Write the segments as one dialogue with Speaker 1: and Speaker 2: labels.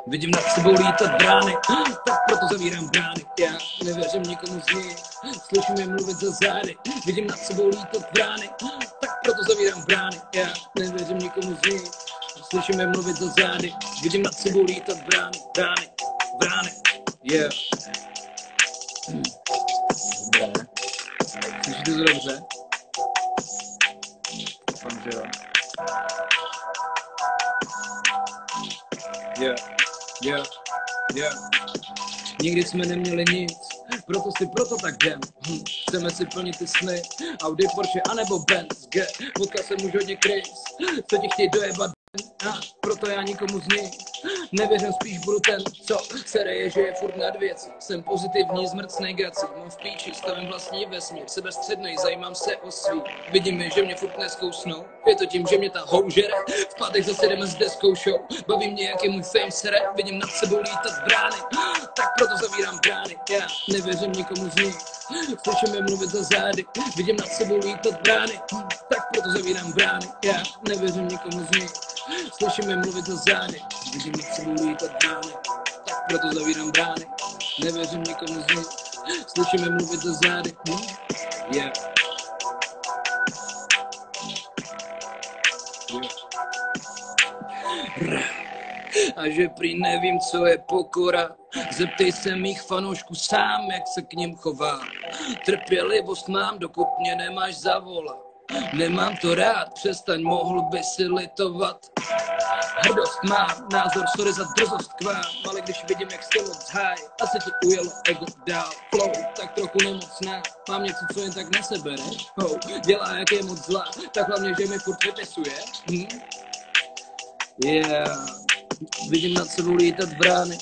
Speaker 1: Vidím nad sebou lítat brány, tak proto zavírám brány. Já nevěřím nikomu z nich, slyším je mluvit za zády. Vidím nad sebou lítat brány, tak proto zavírám brány. Já nevěřím nikomu z nich, slyším je mluvit za zády. Vidím nad sebou lítat brány, brány, brány. Yeah. Dobré. Slyšíte to dobře? Doufám, že jo. Yeah. Nikdy jsme neměli nic, proto tak jdem. Chceme si plnit ty sny, Audi, Porsche anebo Benz. Potkal jsem už hodně Chris, co ti chtějí dojebat. A proto já nikomu z nich nevěřím, spíš budu ten, co se reje, že je furt nad věcí. Jsem pozitivní, zmrcnej grací, mám v píči, stavím vlastní vesmír, sebestřednej, zajímám se o svý. Vidím je, že mě furt neskousnou, je to tím, že mě ta houžere. V pátek zase jdeme s deskou show, baví mě, jak je můj fame sere. Vidím nad sebou lítat brány, tak proto zavírám brány. Já nevěřím nikomu z nich, slyším je mluvit za zády. Vidím nad sebou lítat brány, tak proto zavírám brány. Já nevěřím nikomu z nich, slyším je mluvit za zády. Vidím nad sebou lítat brány, tak proto zavírám brány. Nevěřím nikomu z nich, slyším je mluvit za zády. Yeah. A že prý nevím, co je pokora. Zeptej se mých fanoušků sám, jak se k nim chová. Trpělivost mám, dokud mě nemáš zavolat. Nemám to rád, přestaň, mohl by si litovat. Hrdost mám, názor, sorry za drzost k vám, ale když vidím, jak jste moc high, asi ti ujelo ego dál. Flow, tak trochu nemocná, mám něco, co jen tak nesebere. Dělá, jak je moc zlá, tak hlavně, že mi furt vypisuje. Yeah. Vidím nad sebou lítat brány,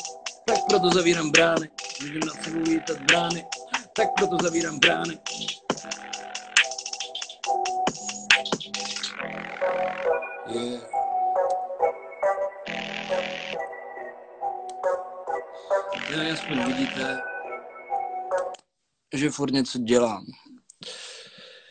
Speaker 1: tak proto zavírám brány. Vidím nad sebou lítat brány, tak proto zavírám brány. Yeah. Tady aspoň vidíte, že furt něco dělám.